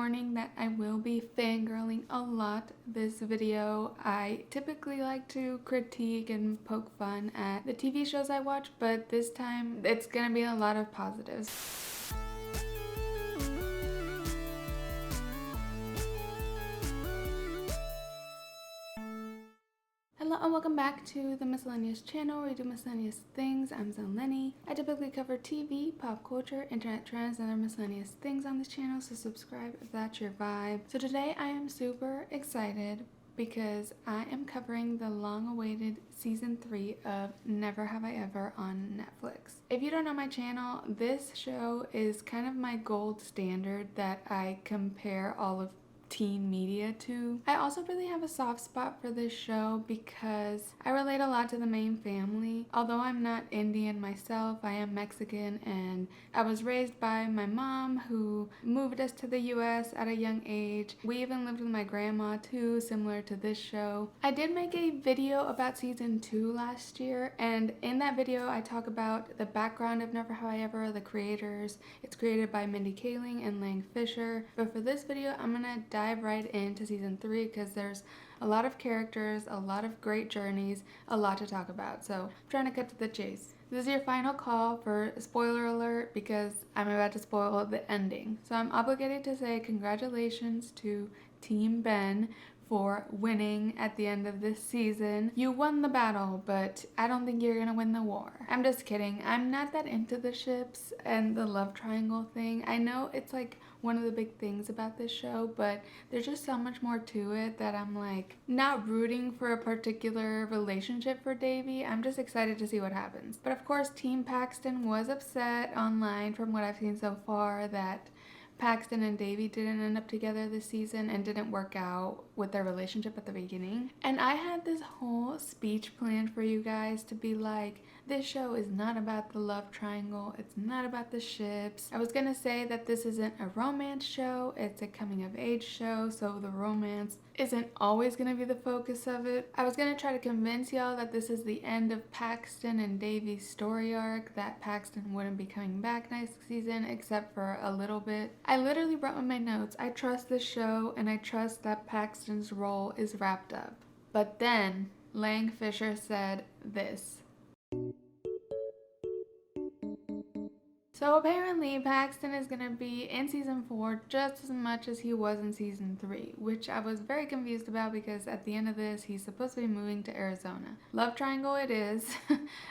warning that I will be fangirling a lot this video. I typically like to critique and poke fun at the TV shows I watch, but this time it's gonna be a lot of positives. Hello and welcome back to the Miscellaneous channel where we do miscellaneous things. I'm Nalani. I typically cover TV, pop culture, internet trends, and other miscellaneous things on this channel, so subscribe if that's your vibe. So today I am super excited because I am covering the long-awaited season 3 of Never Have I Ever on Netflix. If you don't know my channel, this show is kind of my gold standard that I compare all of teen media to. I also really have a soft spot for this show because I relate a lot to the main family. Although I'm not Indian myself, I am Mexican, and I was raised by my mom who moved us to the US at a young age. We even lived with my grandma too, similar to this show. I did make a video about season 2 last year, and in that video I talk about the background of Never Have I Ever, the creators. It's created by Mindy Kaling and Lang Fisher. But for this video, I'm gonna dive right into season 3 because there's a lot of characters, a lot of great journeys, a lot to talk about. So I'm trying to cut to the chase. This is your final call for spoiler alert because I'm about to spoil the ending. So I'm obligated to say congratulations to Team Ben for winning at the end of this season. You won the battle, but I don't think you're gonna win the war. I'm just kidding. I'm not that into the ships and the love triangle thing. I know it's like one of the big things about this show, but there's just so much more to it that I'm like not rooting for a particular relationship for Devi. I'm just excited to see what happens. But of course, Team Paxton was upset online from what I've seen so far that Paxton and Devi didn't end up together this season and didn't work out with their relationship at the beginning. And I had this whole speech planned for you guys to be like, this show is not about the love triangle, it's not about the ships. I was gonna say that this isn't a romance show, it's a coming of age show, so the romance isn't always gonna be the focus of it. I was gonna try to convince y'all that this is the end of Paxton and Devi's story arc, that Paxton wouldn't be coming back next season except for a little bit. I literally wrote in my notes, I trust this show and I trust that Paxton's role is wrapped up. But then Lang Fisher said this. So apparently Paxton is going to be in season 4 just as much as he was in season 3, which I was very confused about because at the end of this he's supposed to be moving to Arizona. Love triangle it is,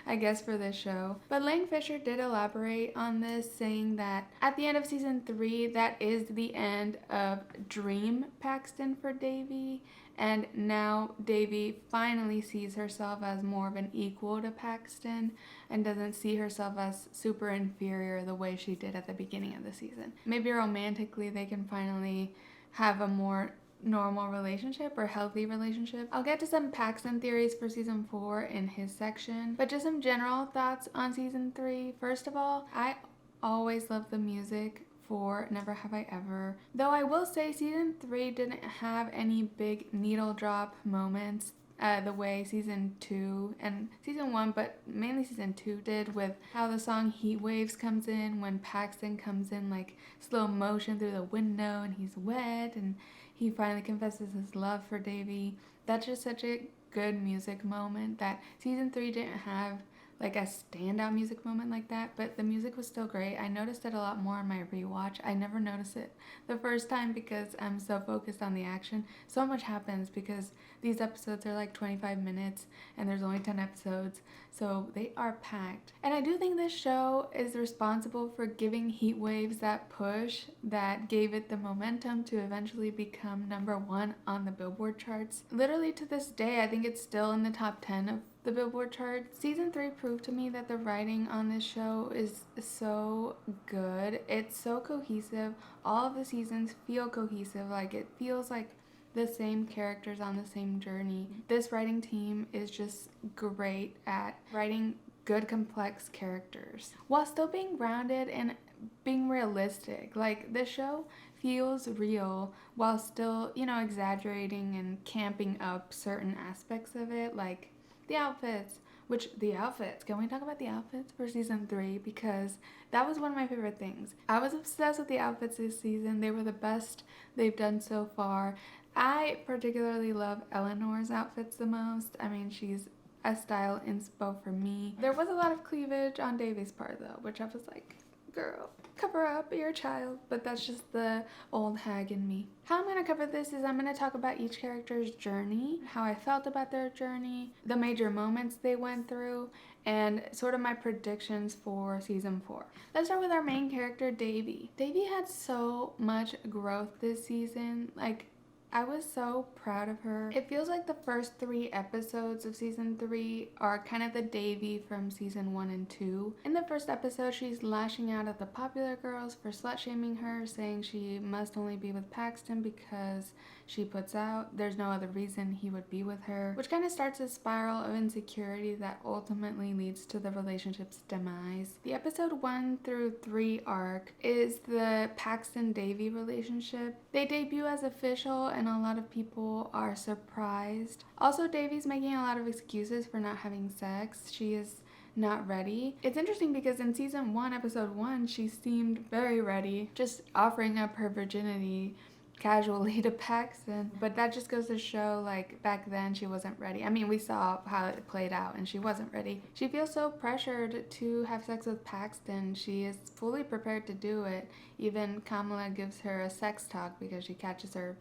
I guess, for this show. But Lang Fisher did elaborate on this, saying that at the end of season 3 that is the end of Dream Paxton for Devi. And now Devi finally sees herself as more of an equal to Paxton and doesn't see herself as super inferior the way she did at the beginning of the season. Maybe romantically they can finally have a more normal relationship or healthy relationship. I'll get to some Paxton theories for season 4 in his section, but just some general thoughts on season 3. First of all, I always love the music for Never Have I Ever. Though I will say season 3 didn't have any big needle drop moments the way season 2 and season 1, but mainly season 2 did, with how the song Heat Waves comes in when Paxton comes in like slow motion through the window and he's wet and he finally confesses his love for Devi. That's just such a good music moment that season 3 didn't have like a standout music moment like that, but the music was still great. I noticed it a lot more on my rewatch. I never noticed it the first time because I'm so focused on the action. So much happens because these episodes are like 25 minutes and there's only 10 episodes, so they are packed. And I do think this show is responsible for giving Heat Waves that push that gave it the momentum to eventually become #1 on the Billboard charts. Literally to this day, I think it's still in the top 10 of the Billboard chart. Season 3 proved to me that the writing on this show is so good. It's so cohesive. All of the seasons feel cohesive. Like it feels like the same characters on the same journey. This writing team is just great at writing good complex characters while still being grounded and being realistic. Like the show feels real while still, you know, exaggerating and camping up certain aspects of it, like the outfits, Which, the outfits, can we talk about the outfits for season 3? Because that was one of my favorite things. I was obsessed with the outfits this season. They were the best they've done so far. I particularly love Eleanor's outfits the most. I mean, she's a style inspo for me. There was a lot of cleavage on Davy's part though, which I was like, girl, cover up, you're a child. But that's just the old hag in me. How I'm going to cover this is I'm going to talk about each character's journey, how I felt about their journey, the major moments they went through, and sort of my predictions for season 4. Let's start with our main character, Devi. Devi had so much growth this season. Like, I was so proud of her. It feels like the first 3 episodes of season 3 are kind of the Devi from season 1 and 2. In the first episode, she's lashing out at the popular girls for slut-shaming her, saying she must only be with Paxton because she puts out. There's no other reason he would be with her, which kind of starts a spiral of insecurity that ultimately leads to the relationship's demise. The episode 1 through 3 arc is the Paxton-Devi relationship. They debut as official and a lot of people are surprised. Also, Devi's making a lot of excuses for not having sex. She is not ready. It's interesting because in season 1, episode 1, she seemed very ready, just offering up her virginity casually to Paxton, but that just goes to show, like, back then she wasn't ready. I mean, we saw how it played out and she wasn't ready. She feels so pressured to have sex with Paxton. She is fully prepared to do it. Even Kamala gives her a sex talk because she catches her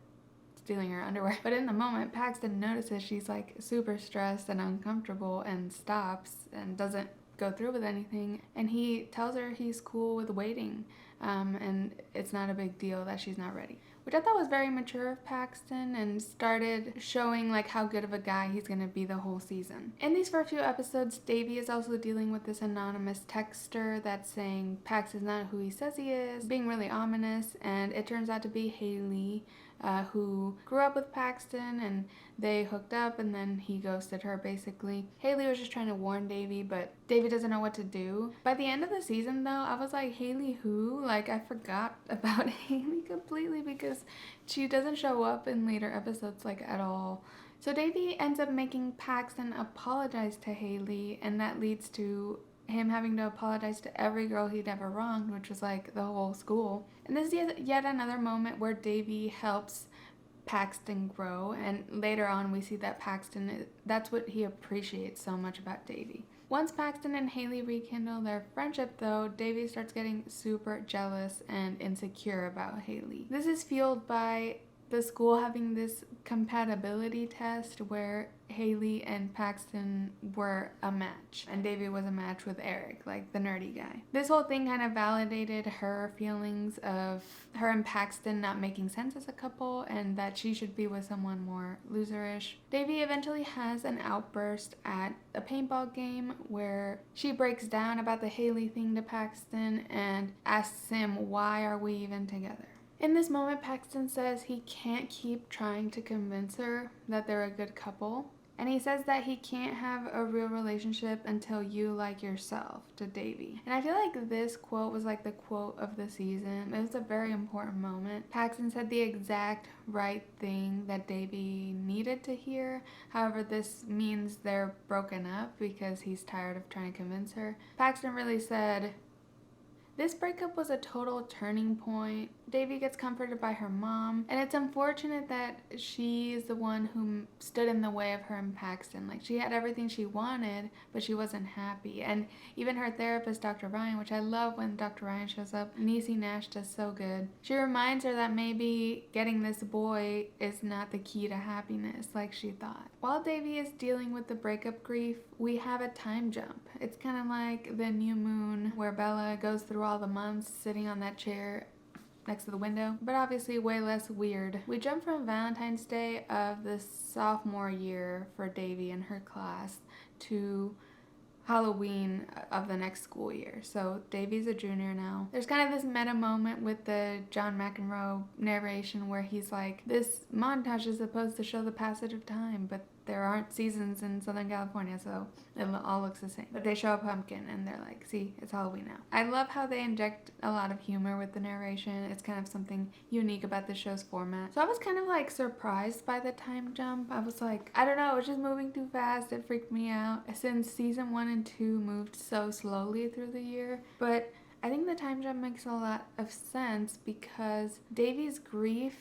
stealing her underwear. But in the moment, Paxton notices she's like super stressed and uncomfortable and stops and doesn't go through with anything, and he tells her he's cool with waiting, and it's not a big deal that she's not ready, which I thought was very mature of Paxton and started showing like how good of a guy he's gonna be the whole season. In these first few episodes, Devi is also dealing with this anonymous texter that's saying Paxton's not who he says he is, being really ominous, and it turns out to be Haley, who grew up with Paxton and they hooked up and then he ghosted her basically. Haley was just trying to warn Devi, but Devi doesn't know what to do. By the end of the season though, I was like, Haley who? Like, I forgot about Haley completely because she doesn't show up in later episodes like at all. So Devi ends up making Paxton apologize to Haley, and that leads to him having to apologize to every girl he'd ever wronged, which was like the whole school. And this is yet another moment where Devi helps Paxton grow, and later on we see that Paxton, that's what he appreciates so much about Devi. Once Paxton and Haley rekindle their friendship though, Devi starts getting super jealous and insecure about Haley. This is fueled by the school having this compatibility test where Haley and Paxton were a match and Devi was a match with Eric, like the nerdy guy. This whole thing kind of validated her feelings of her and Paxton not making sense as a couple and that she should be with someone more loserish. Devi eventually has an outburst at a paintball game where she breaks down about the Haley thing to Paxton and asks him, why are we even together? In this moment, Paxton says he can't keep trying to convince her that they're a good couple. And he says that he can't have a real relationship until you like yourself to Devi. And I feel like this quote was like the quote of the season. It was a very important moment. Paxton said the exact right thing that Devi needed to hear. However, this means they're broken up because he's tired of trying to convince her. Paxton really said, this breakup was a total turning point. Devi gets comforted by her mom, and it's unfortunate that she is the one who stood in the way of her and Paxton. Like, she had everything she wanted, but she wasn't happy. And even her therapist, Dr. Ryan, which I love when Dr. Ryan shows up, Niecy Nash does so good. She reminds her that maybe getting this boy is not the key to happiness like she thought. While Devi is dealing with the breakup grief, we have a time jump. It's kind of like the new moon where Bella goes through all the months sitting on that chair next to the window, but obviously way less weird. We jump from Valentine's Day of the sophomore year for Devi and her class to Halloween of the next school year. So Devi's a junior now. There's kind of this meta moment with the John McEnroe narration where he's like, this montage is supposed to show the passage of time, but there aren't seasons in Southern California, so it all looks the same. But they show a pumpkin and they're like, see, it's Halloween now. I love how they inject a lot of humor with the narration. It's kind of something unique about the show's format. So I was kind of like surprised by the time jump. I was like, I don't know, it was just moving too fast. It freaked me out since season 1 and 2 moved so slowly through the year. But I think the time jump makes a lot of sense because Devi's grief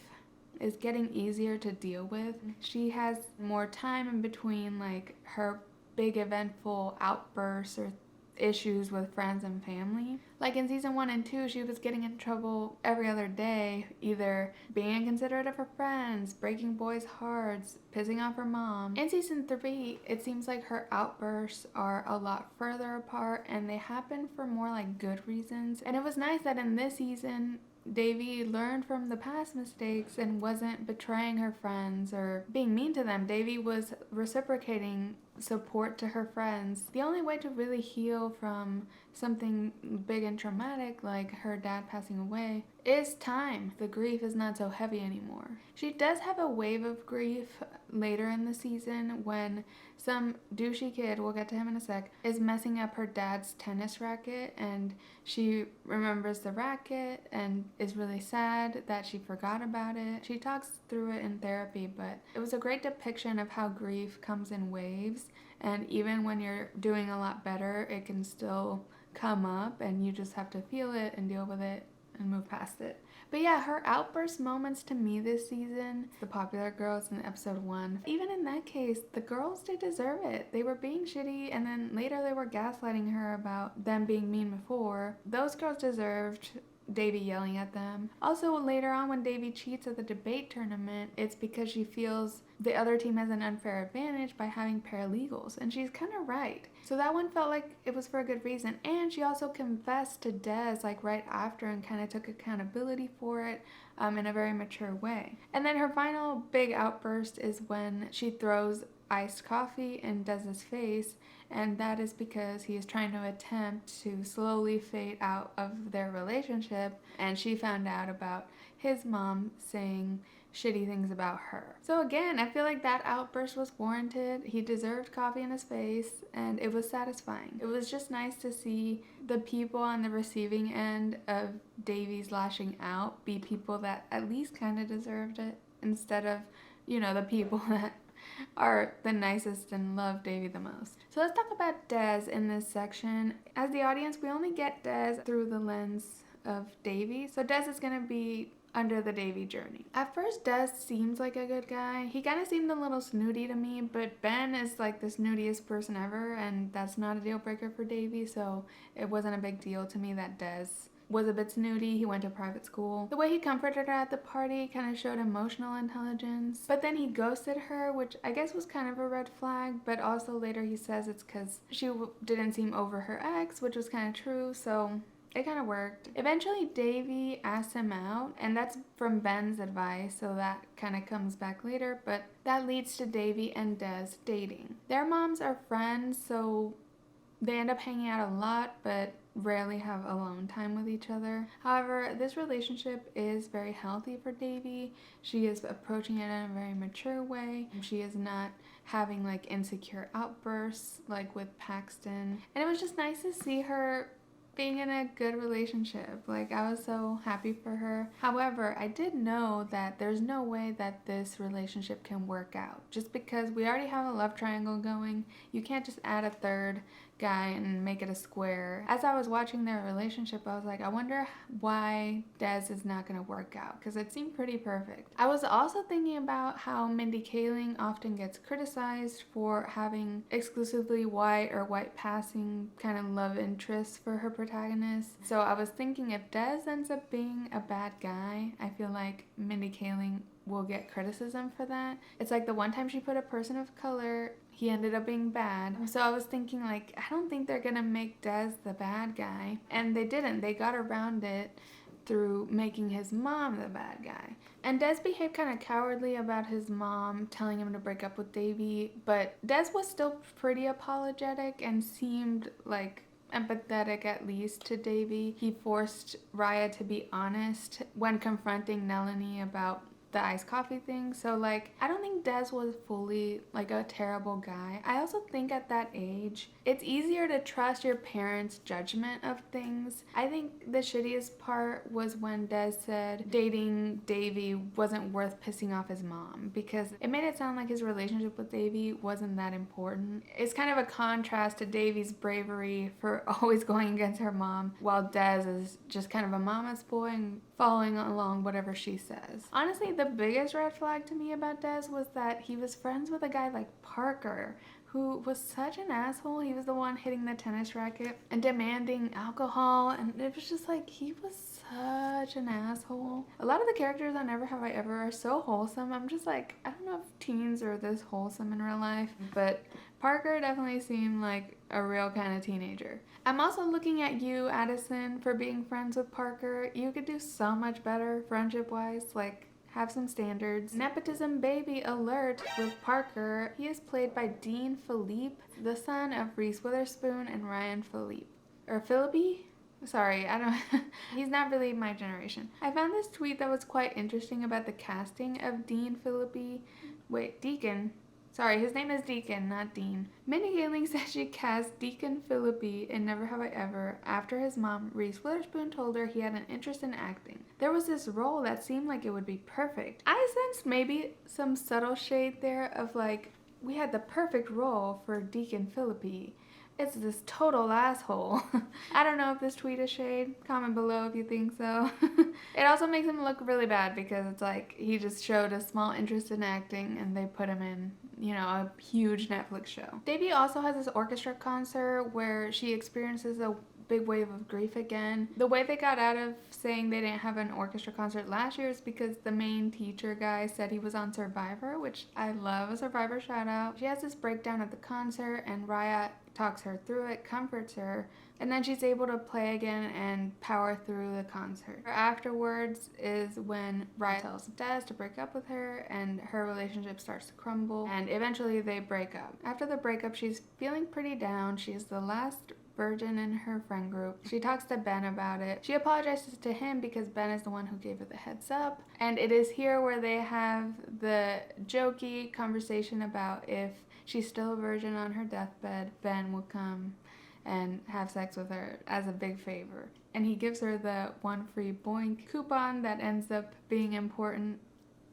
is getting easier to deal with. She has more time in between like her big eventful outbursts or issues with friends and family. Like in season 1 and 2, she was getting in trouble every other day, either being inconsiderate of her friends, breaking boys' hearts, pissing off her mom. In season 3, it seems like her outbursts are a lot further apart and they happen for more like good reasons. And it was nice that in this season, Devi learned from the past mistakes and wasn't betraying her friends or being mean to them. Devi was reciprocating support to her friends. The only way to really heal from something big and traumatic like her dad passing away is time. The grief is not so heavy anymore. She does have a wave of grief later in the season when some douchey kid, we'll get to him in a sec, is messing up her dad's tennis racket, and she remembers the racket and is really sad that she forgot about it. She talks through it in therapy, but it was a great depiction of how grief comes in waves, and even when you're doing a lot better, it can still come up and you just have to feel it and deal with it and move past it. But yeah, her outburst moments to me this season, the popular girls in episode 1, even in that case, the girls did deserve it. They were being shitty and then later they were gaslighting her about them being mean before. Those girls deserved Devi yelling at them. Also, later on when Devi cheats at the debate tournament, it's because she feels the other team has an unfair advantage by having paralegals, and she's kind of right. So that one felt like it was for a good reason, and she also confessed to Des like right after and kind of took accountability for it in a very mature way. And then her final big outburst is when she throws iced coffee in Des's face, and that is because he is trying to attempt to slowly fade out of their relationship, and she found out about his mom saying shitty things about her. So again, I feel like that outburst was warranted. He deserved coffee in his face, and it was satisfying. It was just nice to see the people on the receiving end of Devi's lashing out be people that at least kind of deserved it, instead of, you know, the people that are the nicest and love Devi the most. So let's talk about Des in this section. As the audience, we only get Des through the lens of Devi. So Des is going to be under the Devi journey. At first, Des seems like a good guy. He kind of seemed a little snooty to me, but Ben is like the snootiest person ever, and that's not a deal breaker for Devi, so it wasn't a big deal to me that Des was a bit snooty. He went to private school. The way he comforted her at the party kind of showed emotional intelligence, but then he ghosted her, which I guess was kind of a red flag, but also later he says it's because she didn't seem over her ex, which was kind of true, so it kind of worked. Eventually, Devi asked him out, and that's from Ben's advice, so that kind of comes back later, but that leads to Devi and Des dating. Their moms are friends, so they end up hanging out a lot, but rarely have alone time with each other. However, this relationship is very healthy for Devi. She is approaching it in a very mature way. She is not having like insecure outbursts like with Paxton. And it was just nice to see her being in a good relationship. Like, I was so happy for her. However, I did know that there's no way that this relationship can work out. Just because we already have a love triangle going, you can't just add a third guy and make it a square. As I was watching their relationship, I was like, I wonder why Des is not going to work out, because it seemed pretty perfect. I was also thinking about how Mindy Kaling often gets criticized for having exclusively white or white passing kind of love interests for her protagonist. So I was thinking if Des ends up being a bad guy, I feel like Mindy Kaling will get criticism for that. It's like the one time she put a person of color, he ended up being bad. So I was thinking, like, I don't think they're gonna make Des the bad guy. And they didn't. They got around it through making his mom the bad guy. And Des behaved kind of cowardly about his mom telling him to break up with Devi, but Des was still pretty apologetic and seemed like empathetic, at least, to Devi. He forced Ryah to be honest when confronting Nalani about the iced coffee thing. So like, I don't think Des was fully like a terrible guy. I also think at that age, it's easier to trust your parents' judgment of things. I think the shittiest part was when Des said dating Davy wasn't worth pissing off his mom, because it made it sound like his relationship with Davy wasn't that important. It's kind of a contrast to Davy's bravery for always going against her mom, while Des is just kind of a mama's boy and following along whatever she says. Honestly, the biggest red flag to me about Des was that he was friends with a guy like Parker, who was such an asshole. He was the one hitting the tennis racket and demanding alcohol, and it was just like, he was such an asshole. A lot of the characters on Never Have I Ever are so wholesome. I'm just like, I don't know if teens are this wholesome in real life, but Parker definitely seemed like a real kind of teenager. I'm also looking at you, Addison, for being friends with Parker. You could do so much better friendship-wise, like, have some standards. Nepotism baby alert with Parker. He is played by Dean Philippe, the son of Reese Witherspoon and Ryan Philippe. Or Philippi? Sorry, I don't... He's not really my generation. I found this tweet that was quite interesting about the casting of Dean Philippi. Wait, Deacon. Sorry, his name is Deacon, not Dean. Minnie Kaling said she cast Deacon Philippi in Never Have I Ever after his mom, Reese Witherspoon, told her he had an interest in acting. There was this role that seemed like it would be perfect. I sensed maybe some subtle shade there of like, we had the perfect role for Deacon Philippi. It's this total asshole. I don't know if this tweet is shade. Comment below if you think so. It also makes him look really bad because it's like he just showed a small interest in acting and they put him in, you know, a huge Netflix show. Davy also has this orchestra concert where she experiences a big wave of grief again. The way they got out of saying they didn't have an orchestra concert last year is because the main teacher guy said he was on Survivor, which I love a Survivor shout out. She has this breakdown at the concert and Ryah talks her through it, comforts her, and then she's able to play again and power through the concert. Afterwards is when Ryah tells Des to break up with her and her relationship starts to crumble and eventually they break up. After the breakup, she's feeling pretty down. She's the last virgin in her friend group. She talks to Ben about it. She apologizes to him because Ben is the one who gave her the heads up. And it is here where they have the jokey conversation about if she's still a virgin on her deathbed, Ben will come and have sex with her as a big favor. And he gives her the one free boink coupon that ends up being important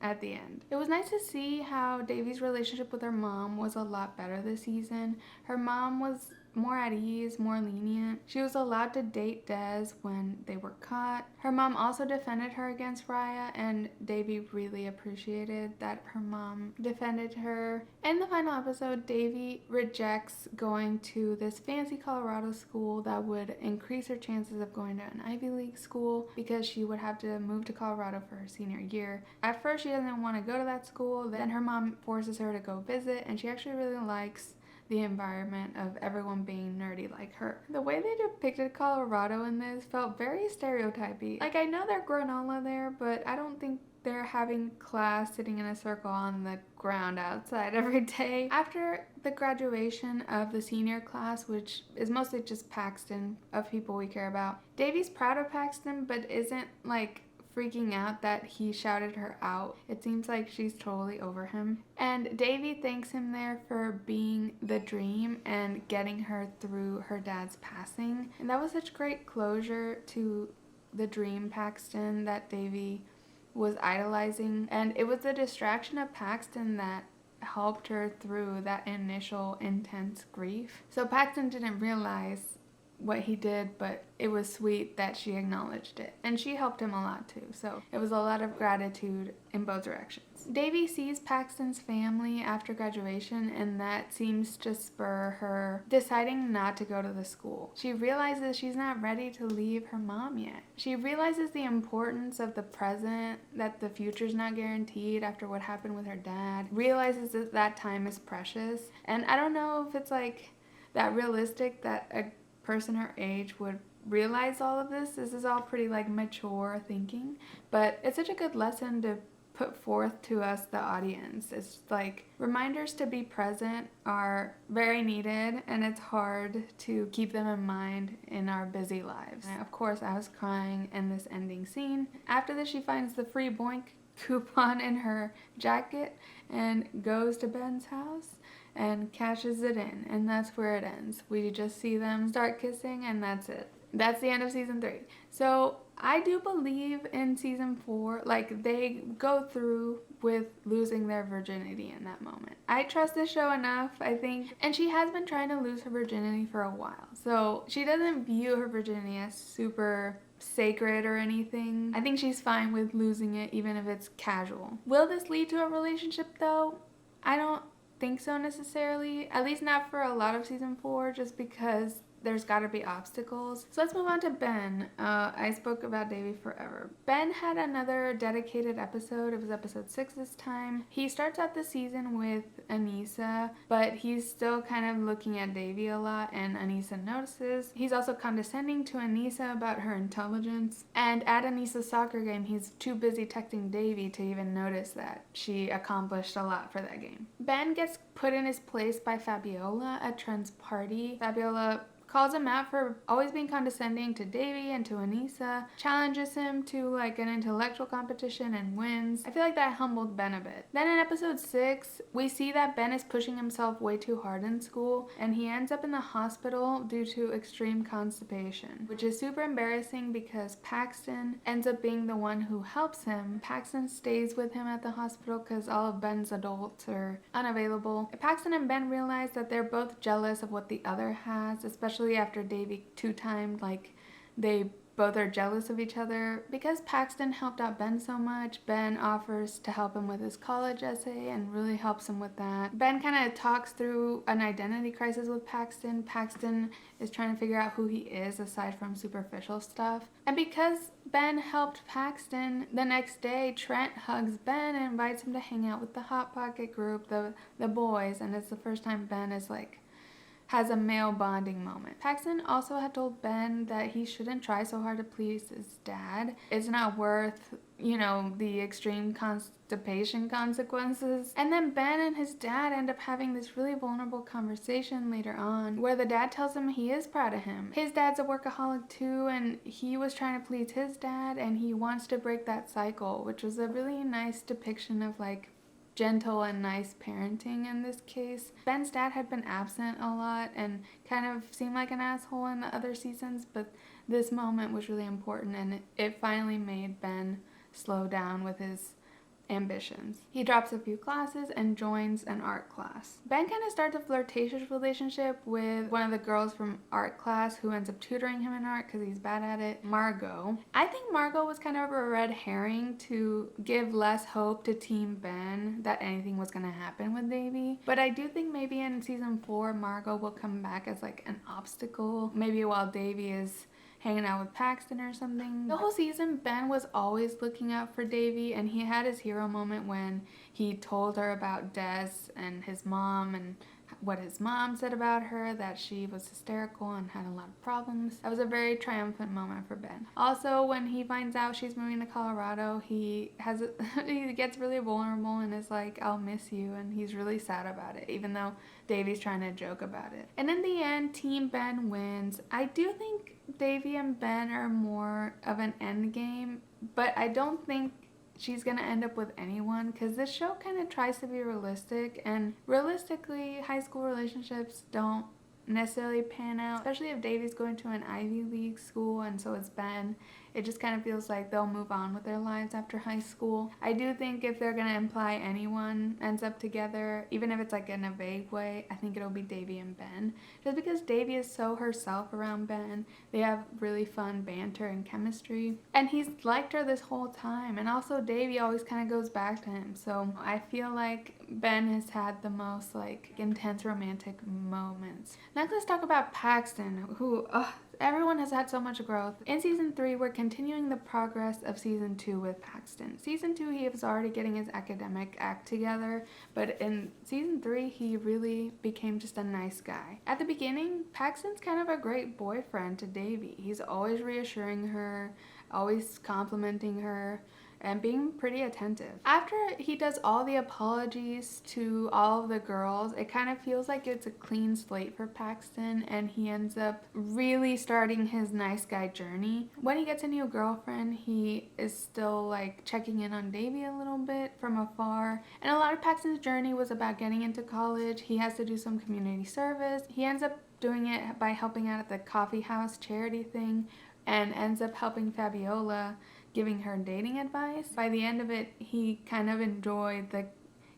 at the end. It was nice to see how Davy's relationship with her mom was a lot better this season. Her mom was more at ease, more lenient. She was allowed to date Des when they were caught. Her mom also defended her against Ryah, and Davy really appreciated that her mom defended her. In the final episode, Davy rejects going to this fancy Colorado school that would increase her chances of going to an Ivy League school because she would have to move to Colorado for her senior year. At first, she doesn't want to go to that school. Then her mom forces her to go visit, and she actually really likes the environment of everyone being nerdy like her. The way they depicted Colorado in this felt very stereotypy. Like, I know they're granola there, but I don't think they're having class sitting in a circle on the ground outside every day. After the graduation of the senior class, which is mostly just Paxton of people we care about, Davy's proud of Paxton but isn't like freaking out that he shouted her out. It seems like she's totally over him. And Davy thanks him there for being the dream and getting her through her dad's passing. And that was such great closure to the dream Paxton that Davy was idolizing. And it was the distraction of Paxton that helped her through that initial intense grief. So Paxton didn't realize what he did, but it was sweet that she acknowledged it, and she helped him a lot too, so it was a lot of gratitude in both directions. Davy sees Paxton's family after graduation, and that seems to spur her deciding not to go to the school. She realizes she's not ready to leave her mom yet. She realizes the importance of the present, that the future's not guaranteed after what happened with her dad, realizes that that time is precious, and I don't know if it's like that realistic that a person her age would realize all of this. This is all pretty like mature thinking, but it's such a good lesson to put forth to us, the audience. It's like reminders to be present are very needed, and it's hard to keep them in mind in our busy lives. And of course, I was crying in this ending scene. After this, she finds the free boink coupon in her jacket and goes to Ben's house and cashes it in, and that's where it ends. We just see them start kissing, and that's it. That's the end of season 3. So I do believe in season 4, like, they go through with losing their virginity in that moment. I trust this show enough, I think, and she has been trying to lose her virginity for a while, so she doesn't view her virginity as super sacred or anything. I think she's fine with losing it, even if it's casual. Will this lead to a relationship though? I don't think so necessarily, at least not for a lot of season 4, just because there's got to be obstacles. So let's move on to Ben. I spoke about Davy forever. Ben had another dedicated episode. It was episode 6 this time. He starts out the season with Aneesa, but he's still kind of looking at Davy a lot, and Aneesa notices. He's also condescending to Aneesa about her intelligence, and at Aneesa's soccer game, he's too busy texting Davy to even notice that she accomplished a lot for that game. Ben gets put in his place by Fabiola at Trent's party. Fabiola calls him out for always being condescending to Davy and to Aneesa, challenges him to like an intellectual competition and wins. I feel like that humbled Ben a bit. Then in episode 6, we see that Ben is pushing himself way too hard in school, and he ends up in the hospital due to extreme constipation, which is super embarrassing because Paxton ends up being the one who helps him. Paxton stays with him at the hospital because all of Ben's adults are unavailable. Paxton and Ben realize that they're both jealous of what the other has, especially after Davy 2-timed, like, they both are jealous of each other. Because Paxton helped out Ben so much, Ben offers to help him with his college essay and really helps him with that. Ben kind of talks through an identity crisis with Paxton. Paxton is trying to figure out who he is aside from superficial stuff. And because Ben helped Paxton, the next day Trent hugs Ben and invites him to hang out with the Hot Pocket group, the boys, and it's the first time Ben is like has a male bonding moment. Paxton also had told Ben that he shouldn't try so hard to please his dad. It's not worth, the extreme constipation consequences. And then Ben and his dad end up having this really vulnerable conversation later on where the dad tells him he is proud of him. His dad's a workaholic too, and he was trying to please his dad, and he wants to break that cycle, which was a really nice depiction of like gentle and nice parenting in this case. Ben's dad had been absent a lot and kind of seemed like an asshole in the other seasons, but this moment was really important, and it finally made Ben slow down with his ambitions. He drops a few classes and joins an art class. Ben kind of starts a flirtatious relationship with one of the girls from art class who ends up tutoring him in art because he's bad at it, Margot. I think Margot was kind of a red herring to give less hope to Team Ben that anything was going to happen with Davy, but I do think maybe in season 4 Margot will come back as like an obstacle, maybe while Davy is hanging out with Paxton or something. The whole season, Ben was always looking out for Davy, and he had his hero moment when he told her about Des and his mom and what his mom said about her, that she was hysterical and had a lot of problems. That was a very triumphant moment for Ben. Also, when he finds out she's moving to Colorado, he gets really vulnerable and is like, I'll miss you, and he's really sad about it, even though Davy's trying to joke about it. And in the end, Team Ben wins. I do think Davy and Ben are more of an end game, but I don't think she's gonna end up with anyone because this show kind of tries to be realistic, and realistically high school relationships don't necessarily pan out, especially if Davy's going to an Ivy League school and so is Ben. It just kind of feels like they'll move on with their lives after high school. I do think if they're gonna imply anyone ends up together, even if it's like in a vague way, I think it'll be Davy and Ben. Just because Davy is so herself around Ben, they have really fun banter and chemistry. And he's liked her this whole time, and also Davy always kind of goes back to him. So I feel like Ben has had the most like intense romantic moments. Next, let's talk about Paxton, who, everyone has had so much growth. In season 3, we're continuing the progress of season 2 with Paxton. Season 2, he was already getting his academic act together, but in season 3, he really became just a nice guy. At the beginning, Paxton's kind of a great boyfriend to Davy. He's always reassuring her, always complimenting her, and being pretty attentive. After he does all the apologies to all of the girls, it kind of feels like it's a clean slate for Paxton, and he ends up really starting his nice guy journey. When he gets a new girlfriend, he is still like checking in on Devi a little bit from afar, and a lot of Paxton's journey was about getting into college. He has to do some community service. He ends up doing it by helping out at the coffee house charity thing, and ends up helping Fabiola, giving her dating advice. By the end of it, he kind of enjoyed the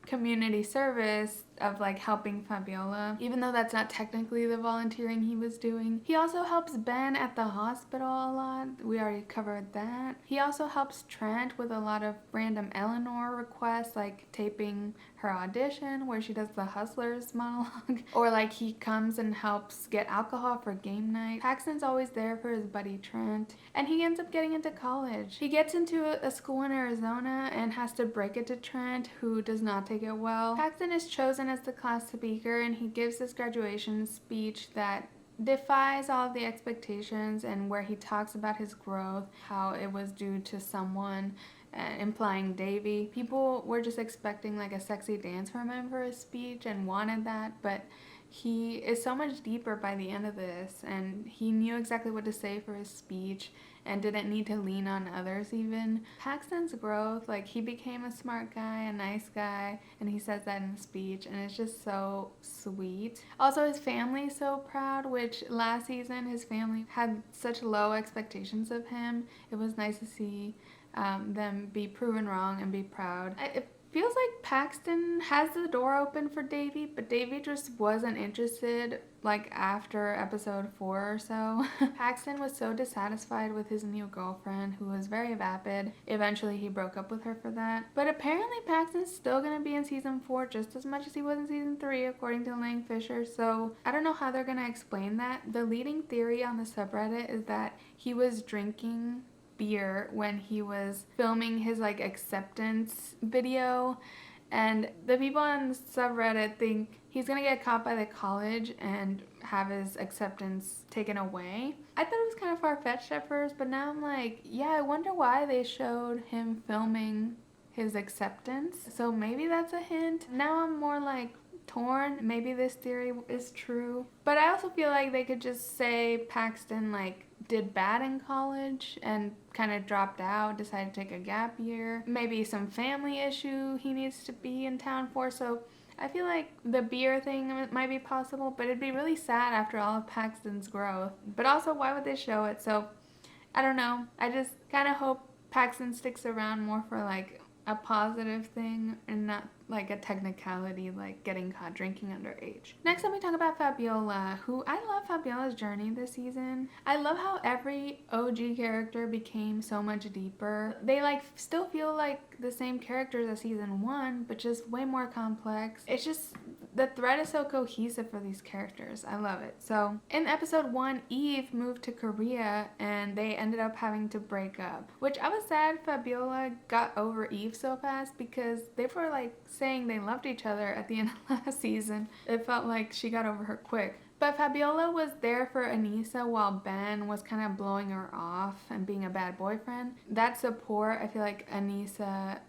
community service of like helping Fabiola, even though that's not technically the volunteering he was doing. He also helps Ben at the hospital a lot. We already covered that. He also helps Trent with a lot of random Eleanor requests, like taping her audition where she does the Hustlers monologue, or like he comes and helps get alcohol for game night. Paxton's always there for his buddy Trent, and he ends up getting into college. He gets into a school in Arizona and has to break it to Trent, who does not take it well. Paxton is chosen as the class speaker, and he gives this graduation speech that defies all of the expectations, and where he talks about his growth, how it was due to someone, implying Devi. People were just expecting like a sexy dance from him for his speech and wanted that, but he is so much deeper by the end of this, and he knew exactly what to say for his speech and didn't need to lean on others even. Paxton's growth, like he became a smart guy, a nice guy, and he says that in the speech, and it's just so sweet. Also, his family's so proud, which last season his family had such low expectations of him. It was nice to see them be proven wrong and be proud. It feels like Paxton has the door open for Devi, but Devi just wasn't interested like after episode 4 or so. Paxton was so dissatisfied with his new girlfriend, who was very vapid. Eventually he broke up with her for that. But apparently Paxton's still gonna be in season 4 just as much as he was in season 3, according to Lang Fisher, so I don't know how they're gonna explain that. The leading theory on the subreddit is that he was drinking beer when he was filming his like acceptance video, and the people on the subreddit think he's gonna get caught by the college and have his acceptance taken away. I thought it was kind of far-fetched at first, but now I'm like, yeah, I wonder why they showed him filming his acceptance, so maybe that's a hint. Now I'm more like torn. Maybe this theory is true, but I also feel like they could just say Paxton like did bad in college and kind of dropped out, decided to take a gap year, maybe some family issue he needs to be in town for. So I feel like the beer thing might be possible, but it'd be really sad after all of Paxton's growth. But also, why would they show it? So I don't know. I just kind of hope Paxton sticks around more for like a positive thing and not like a technicality like getting caught drinking underage. Next up we talk about Fabiola, who I love Fabiola's journey this season. I love how every OG character became so much deeper. They like still feel like the same characters as season 1, but just way more complex. It's just the thread is so cohesive for these characters. I love it. So in episode 1, Eve moved to Korea and they ended up having to break up, which I was sad Fabiola got over Eve so fast, because they were like saying they loved each other at the end of last season. It felt like she got over her quick. But Fabiola was there for Aneesa while Ben was kind of blowing her off and being a bad boyfriend. That support I feel like Aneesa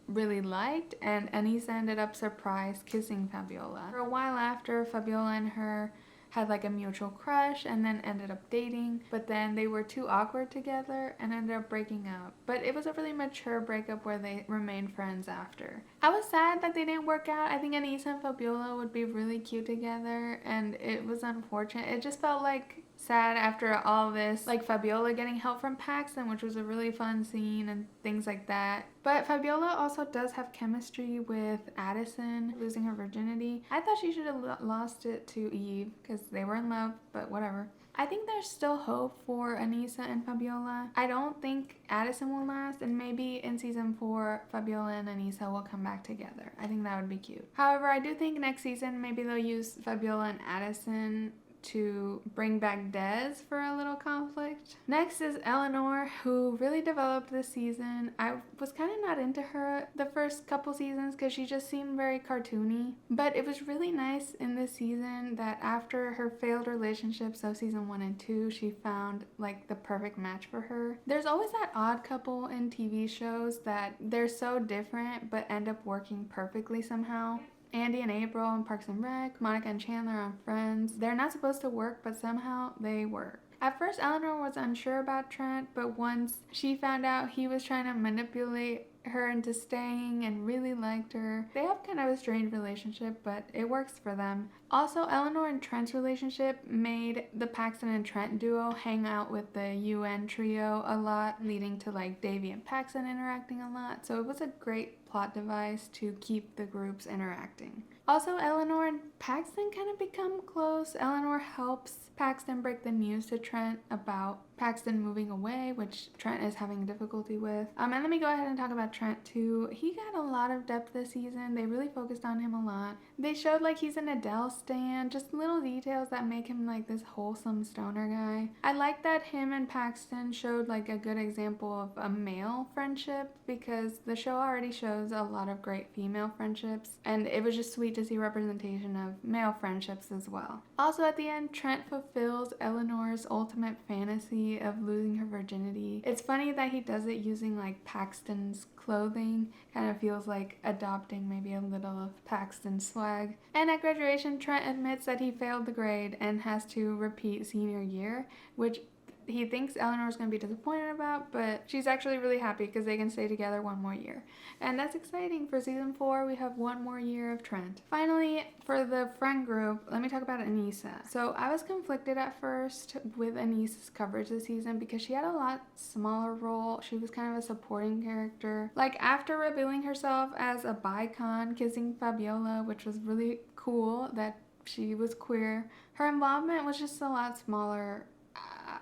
really liked, and Aneesa ended up surprise kissing Fabiola. For a while after, Fabiola and her had like a mutual crush and then ended up dating, but then they were too awkward together and ended up breaking up. But it was a really mature breakup where they remained friends after. I was sad that they didn't work out. I think Aneesa and Fabiola would be really cute together, and it was unfortunate. It just felt like sad after all this, like Fabiola getting help from Paxton, which was a really fun scene and things like that. But Fabiola also does have chemistry with Addison losing her virginity. I thought she should have lost it to Eve because they were in love, but whatever. I think there's still hope for Aneesa and Fabiola. I don't think Addison will last, and maybe in season 4, Fabiola and Aneesa will come back together. I think that would be cute. However, I do think next season maybe they'll use Fabiola and Addison to bring back Des for a little conflict. Next is Eleanor, who really developed this season. I was kind of not into her the first couple seasons because she just seemed very cartoony. But it was really nice in this season that after her failed relationships of season 1 and 2, she found like the perfect match for her. There's always that odd couple in TV shows that they're so different but end up working perfectly somehow. Andy and April on Parks and Rec, Monica and Chandler on Friends. They're not supposed to work, but somehow they work. At first, Eleanor was unsure about Trent, but once she found out he was trying to manipulate her into staying and really liked her. They have kind of a strange relationship, but it works for them. Also, Eleanor and Trent's relationship made the Paxton and Trent duo hang out with the UN trio a lot, leading to like Devi and Paxton interacting a lot. So it was a great plot device to keep the groups interacting. Also, Eleanor and Paxton kind of become close. Eleanor helps Paxton break the news to Trent about Paxton moving away, which Trent is having difficulty with. And let me go ahead and talk about Trent too. He got a lot of depth this season. They really focused on him a lot. They showed like he's an Adele stan, just little details that make him like this wholesome stoner guy. I like that him and Paxton showed like a good example of a male friendship, because the show already shows a lot of great female friendships, and it was just sweet to see representation of male friendships as well. Also at the end, Trent fulfills Eleanor's ultimate fantasy of losing her virginity. It's funny that he does it using like Paxton's clothing. Kind of feels like adopting maybe a little of Paxton's swag. And at graduation, Trent admits that he failed the grade and has to repeat senior year, which he thinks Eleanor's going to be disappointed about, but she's actually really happy because they can stay together one more year. And that's exciting. For season 4, we have one more year of Trent. Finally, for the friend group, let me talk about Aneesa. So I was conflicted at first with Aneesa's coverage this season because she had a lot smaller role. She was kind of a supporting character. Like after revealing herself as a bicon, kissing Fabiola, which was really cool that she was queer, her involvement was just a lot smaller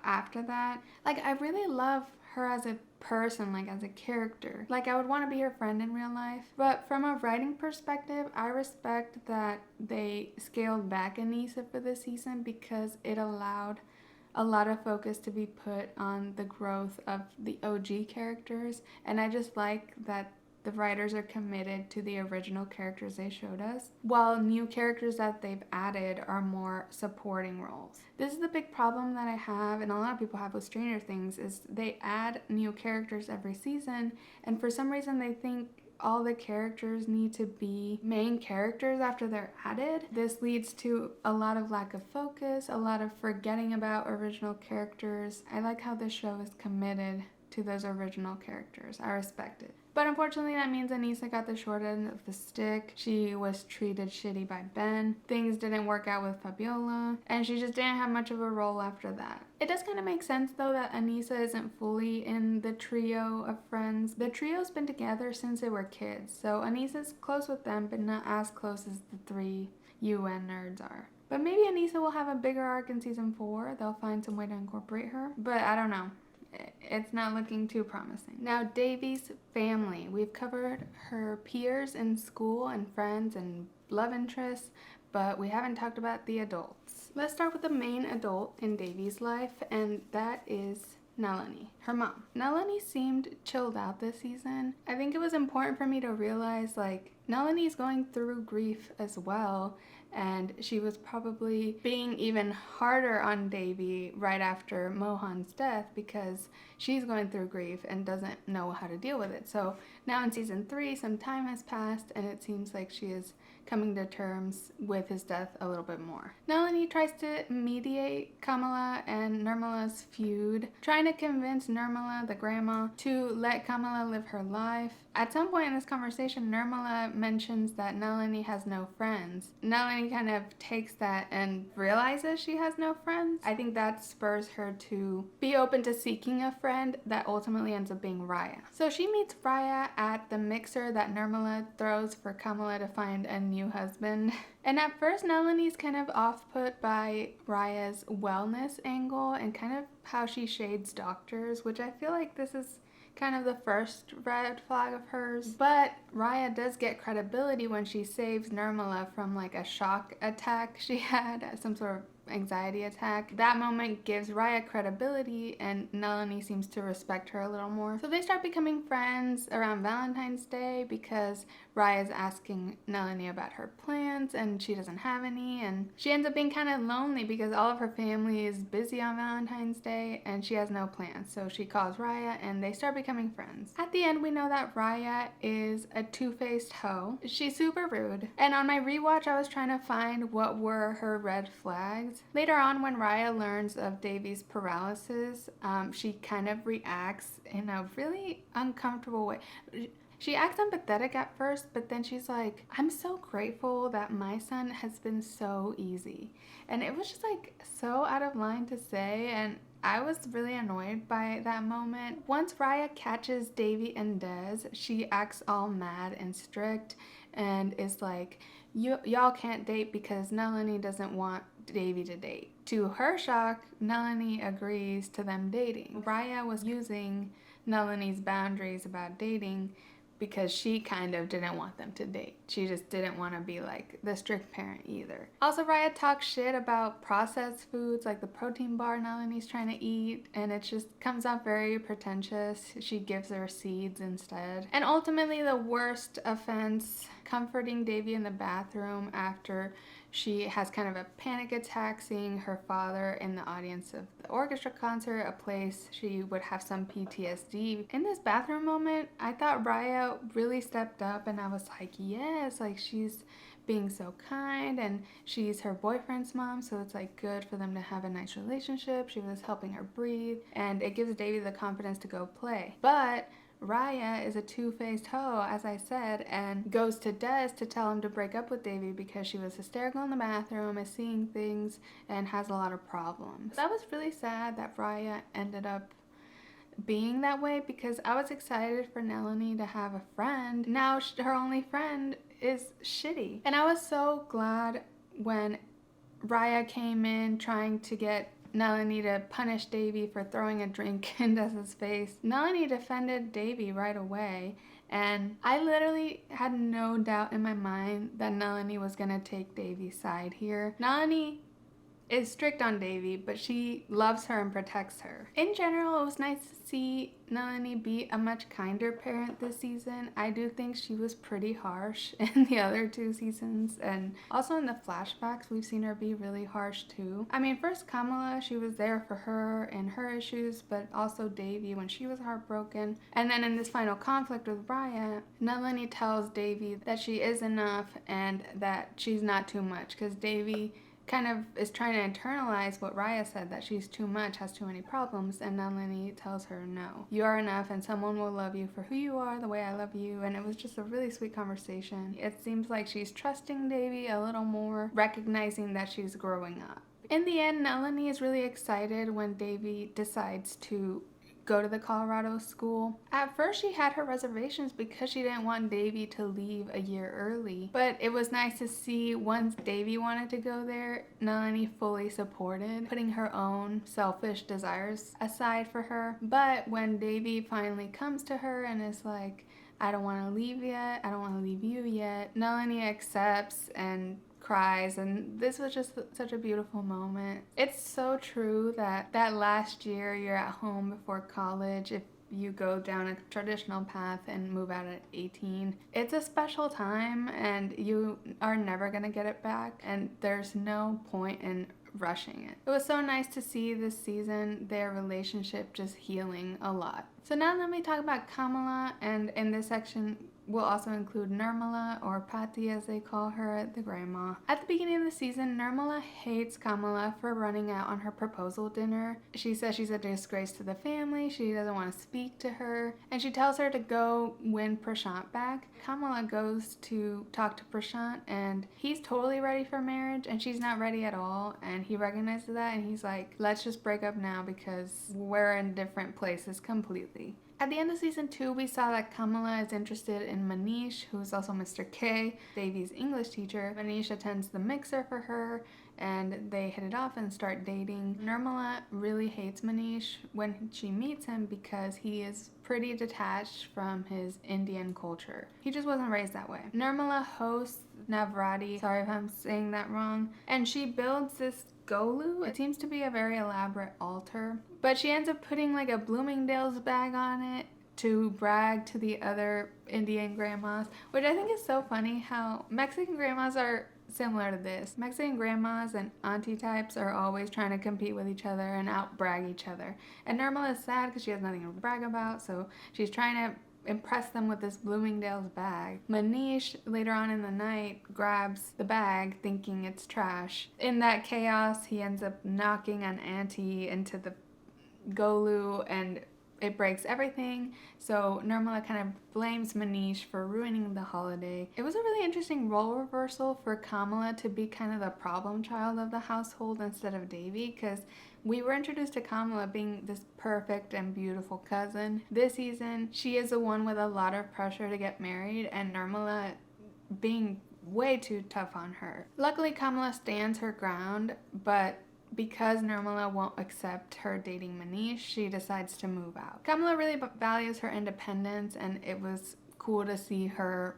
after that. Like I really love her as a person, like as a character. Like I would want to be her friend in real life. But from a writing perspective, I respect that they scaled back Aneesa for this season because it allowed a lot of focus to be put on the growth of the OG characters, and I just like that the writers are committed to the original characters they showed us, while new characters that they've added are more supporting roles. This is the big problem that I have, and a lot of people have with Stranger Things, is they add new characters every season, and for some reason they think all the characters need to be main characters after they're added. This leads to a lot of lack of focus, a lot of forgetting about original characters. I like how this show is committed to those original characters. I respect it. But unfortunately, that means Aneesa got the short end of the stick. She was treated shitty by Ben. Things didn't work out with Fabiola, and she just didn't have much of a role after that. It does kind of make sense though that Aneesa isn't fully in the trio of friends. The trio's been together since they were kids, so Aneesa's close with them, but not as close as the 3 UN nerds are. But maybe Aneesa will have a bigger arc in season 4. They'll find some way to incorporate her, but I don't know. It's not looking too promising. Now, Davy's family. We've covered her peers in school and friends and love interests, but we haven't talked about the adults. Let's start with the main adult in Davy's life, and that is Nalani, her mom. Nalani seemed chilled out this season. I think it was important for me to realize, like, Nalani's going through grief as well, and she was probably being even harder on Davy right after Mohan's death because she's going through grief and doesn't know how to deal with it. So now in season 3, some time has passed, and it seems like she is coming to terms with his death a little bit more. Nalani tries to mediate Kamala and Nirmala's feud, trying to convince Nirmala, the grandma, to let Kamala live her life. At some point in this conversation, Nirmala mentions that Nalani has no friends. Nalani kind of takes that and realizes she has no friends. I think that spurs her to be open to seeking a friend that ultimately ends up being Ryah. So she meets Ryah at the mixer that Nirmala throws for Kamala to find a new husband. And at first, Nalani's kind of off-put by Ryah's wellness angle and kind of how she shades doctors, which I feel like this is kind of the first red flag of hers. But Ryah does get credibility when she saves Nirmala from like a shock attack she had, some sort of anxiety attack. That moment gives Ryah credibility, and Nalani seems to respect her a little more. So they start becoming friends around Valentine's Day because Ryah is asking Nalani about her plans and she doesn't have any, and she ends up being kind of lonely because all of her family is busy on Valentine's Day and she has no plans. So she calls Ryah and they start becoming friends. At the end, we know that Ryah is a two-faced hoe. She's super rude, and on my rewatch I was trying to find what were her red flags. Later on, when Ryah learns of Davy's paralysis, she kind of reacts in a really uncomfortable way. She acts empathetic at first, but then she's like, I'm so grateful that my son has been so easy. And it was just like so out of line to say, and I was really annoyed by that moment. Once Ryah catches Davy and Des, she acts all mad and strict and is like, y'all can't date because Nalani doesn't want Davy to date. To her shock, Nalani agrees to them dating. Ryah was using Nalani's boundaries about dating because she kind of didn't want them to date. She just didn't want to be like the strict parent either. Also, Ryah talks shit about processed foods like the protein bar Nalani's trying to eat, and it just comes off very pretentious. She gives her seeds instead. And ultimately, the worst offense, comforting Davy in the bathroom after she has kind of a panic attack seeing her father in the audience of the orchestra concert, a place she would have some PTSD. In this bathroom moment, I thought Ryah really stepped up, and I was like, yes, like she's being so kind, and she's her boyfriend's mom, so it's like good for them to have a nice relationship. She was helping her breathe, and it gives Davy the confidence to go play. But Ryah is a two-faced hoe, as I said, and goes to Des to tell him to break up with Davy because she was hysterical in the bathroom, is seeing things, and has a lot of problems. That was really sad that Ryah ended up being that way because I was excited for Nalani to have a friend. Now her only friend is shitty. And I was so glad when Ryah came in trying to get Nalani to punish Davy for throwing a drink in Des's face. Nalani defended Davy right away, and I literally had no doubt in my mind that Nalani was gonna take Davy's side here. Nalani is strict on Davy, but she loves her and protects her. In general, it was nice to see Nalani be a much kinder parent this season. I do think she was pretty harsh in the other two seasons, and also in the flashbacks we've seen her be really harsh too. I mean, first Kamala, she was there for her and her issues, but also Davy when she was heartbroken. And then in this final conflict with Ryah, Nalani tells Davy that she is enough and that she's not too much, because Davy kind of is trying to internalize what Ryah said, that she's too much, has too many problems, and Nalani tells her, no, you are enough and someone will love you for who you are, the way I love you. And it was just a really sweet conversation. It seems like she's trusting Davy a little more, recognizing that she's growing up. In the end, Nalani is really excited when Davy decides to go to the Colorado school. At first she had her reservations because she didn't want Davy to leave a year early, but it was nice to see once Davy wanted to go there, Nalani fully supported, putting her own selfish desires aside for her. But when Davy finally comes to her and is like, I don't want to leave yet, I don't want to leave you yet, Nalani accepts and cries, and this was just such a beautiful moment. It's so true that last year you're at home before college, if you go down a traditional path and move out at 18, it's a special time and you are never gonna get it back, and there's no point in rushing it. It was so nice to see this season their relationship just healing a lot. So now let me talk about Kamala, and in this section we'll also include Nirmala, or Patti as they call her, the grandma. At the beginning of the season, Nirmala hates Kamala for running out on her proposal dinner. She says she's a disgrace to the family, she doesn't want to speak to her, and she tells her to go win Prashant back. Kamala goes to talk to Prashant, and he's totally ready for marriage, and she's not ready at all, and he recognizes that, and he's like, let's just break up now because we're in different places completely. At the end of season 2, we saw that Kamala is interested in Manish, who is also Mr. K, Davy's English teacher. Manish attends the mixer for her, and they hit it off and start dating. Nirmala really hates Manish when she meets him because he is pretty detached from his Indian culture. He just wasn't raised that way. Nirmala hosts Navrati, sorry if I'm saying that wrong, and she builds this Golu. It seems to be a very elaborate altar, but she ends up putting like a Bloomingdale's bag on it to brag to the other Indian grandmas, which I think is so funny how Mexican grandmas are similar to this. Mexican grandmas and auntie types are always trying to compete with each other and out brag each other. And Nirmala is sad because she has nothing to brag about, so she's trying to impress them with this Bloomingdale's bag. Manish, later on in the night, grabs the bag thinking it's trash. In that chaos, he ends up knocking an auntie into the Golu and it breaks everything. So Nirmala kind of blames Manish for ruining the holiday. It was a really interesting role reversal for Kamala to be kind of the problem child of the household instead of Devi, because we were introduced to Kamala being this perfect and beautiful cousin. This season, she is the one with a lot of pressure to get married, and Nirmala being way too tough on her. Luckily, Kamala stands her ground, but because Nirmala won't accept her dating Manish, she decides to move out. Kamala really values her independence, and it was cool to see her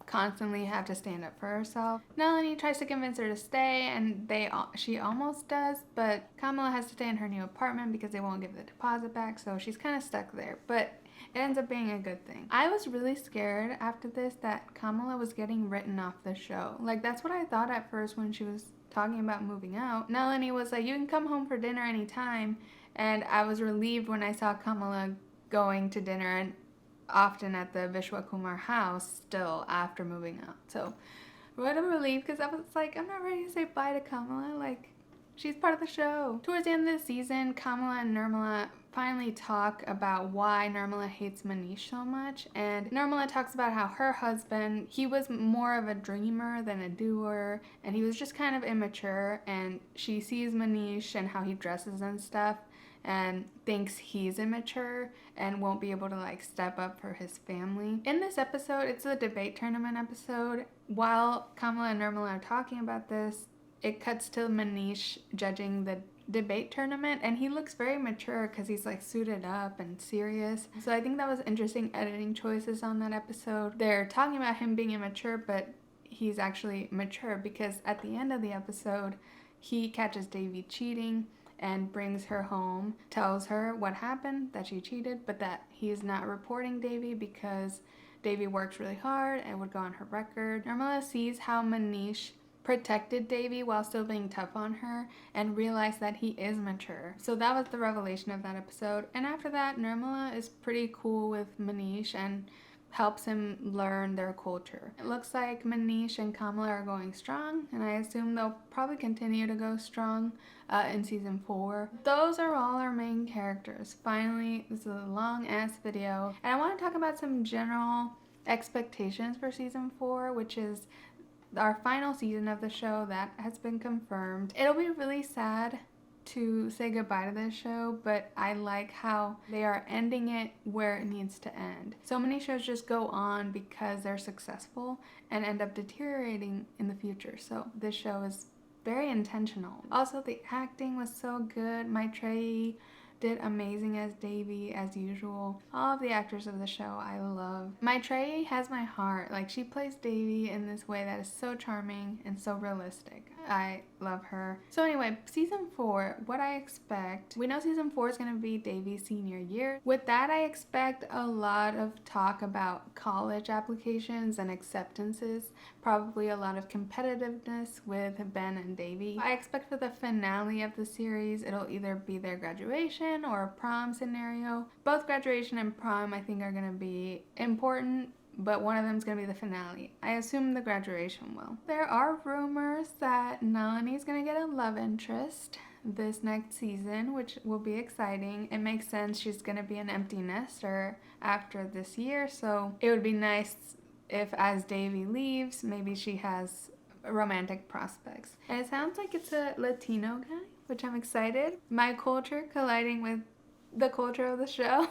constantly have to stand up for herself. Nalani tries to convince her to stay, and she almost does, but Kamala has to stay in her new apartment because they won't give the deposit back, so she's kind of stuck there, but it ends up being a good thing. I was really scared after this that Kamala was getting written off the show. Like, that's what I thought at first when she was talking about moving out. Nalani was like, you can come home for dinner anytime, and I was relieved when I saw Kamala going to dinner and often at the Vishwakumar house still after moving out. So what a relief, because I was like, I'm not ready to say bye to Kamala. Like, she's part of the show. Towards the end of the season, Kamala and Nirmala finally talk about why Nirmala hates Manish so much, and Nirmala talks about how her husband, he was more of a dreamer than a doer, and he was just kind of immature, and she sees Manish and how he dresses and stuff and thinks he's immature and won't be able to like step up for his family. In this episode, it's a debate tournament episode. While Kamala and Nirmala are talking about this, it cuts to Manish judging the debate tournament, and he looks very mature because he's like suited up and serious. So I think that was interesting editing choices on that episode. They're talking about him being immature, but he's actually mature because at the end of the episode, he catches Devi cheating and brings her home, tells her what happened, that she cheated, but that he's not reporting Devi because Devi works really hard and would go on her record. Nirmala sees how Manish protected Devi while still being tough on her and realized that he is mature. So that was the revelation of that episode. And after that, Nirmala is pretty cool with Manish and helps him learn their culture. It looks like Manish and Kamala are going strong, and I assume they'll probably continue to go strong in season 4. Those are all our main characters. Finally, this is a long ass video, and I want to talk about some general expectations for season 4, which is our final season of the show that has been confirmed. It'll be really sad to say goodbye to this show, but I like how they are ending it where it needs to end. So many shows just go on because they're successful and end up deteriorating in the future. So this show is very intentional. Also, the acting was so good. Maitreyi did amazing as Devi, as usual. All of the actors of the show I love. Maitreyi has my heart. Like, she plays Devi in this way that is so charming and so realistic. I love her. So anyway, season 4, what I expect, we know season 4 is going to be Devi's senior year. With that, I expect a lot of talk about college applications and acceptances, probably a lot of competitiveness with Ben and Devi. I expect for the finale of the series, it'll either be their graduation or a prom scenario. Both graduation and prom I think are going to be important, but one of them is going to be the finale. I assume the graduation will. There are rumors that Nalani is going to get a love interest this next season, which will be exciting. It makes sense. She's going to be an empty nester after this year, so it would be nice if as Devi leaves, maybe she has romantic prospects. And it sounds like it's a Latino guy, which I'm excited. My culture colliding with the culture of the show.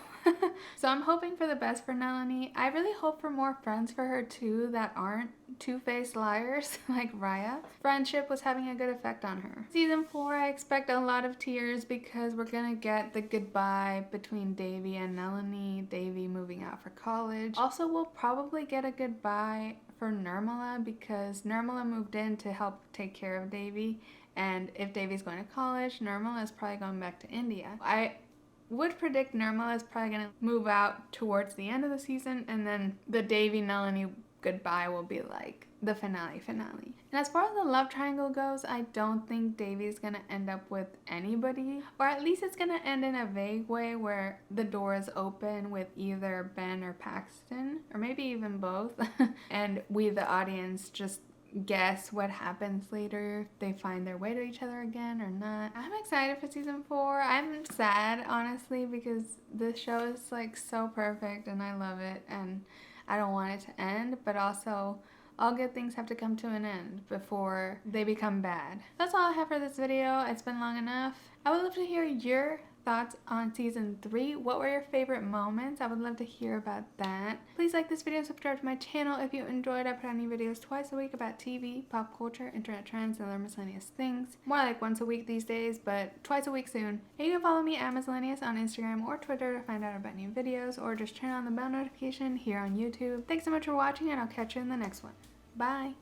So I'm hoping for the best for Nalani. I really hope for more friends for her too that aren't two-faced liars like Ryah. Friendship was having a good effect on her. Season 4, I expect a lot of tears because we're gonna get the goodbye between Devi and Nalani, Devi moving out for college. Also, we'll probably get a goodbye for Nirmala because Nirmala moved in to help take care of Devi, and if Devi's going to college, Nirmala is probably going back to India. I would predict Nirmala is probably going to move out towards the end of the season, and then the Devi-Nalani goodbye will be like the finale. And as far as the love triangle goes, I don't think Devi's going to end up with anybody, or at least it's going to end in a vague way where the door is open with either Ben or Paxton, or maybe even both, and we, the audience, just guess what happens later, if they find their way to each other again or not. I'm excited for season 4. I'm sad, honestly, because this show is like so perfect and I love it and I don't want it to end, but also all good things have to come to an end before they become bad. That's all I have for this video. It's been long enough. I would love to hear your thoughts on season 3. What were your favorite moments? I would love to hear about that. Please like this video and subscribe to my channel if you enjoyed. I put out new videos twice a week about TV, pop culture, internet trends, and other miscellaneous things. More like once a week these days, but twice a week soon. And you can follow me at Miscellaneous on Instagram or Twitter to find out about new videos, or just turn on the bell notification here on YouTube. Thanks so much for watching, and I'll catch you in the next one. Bye!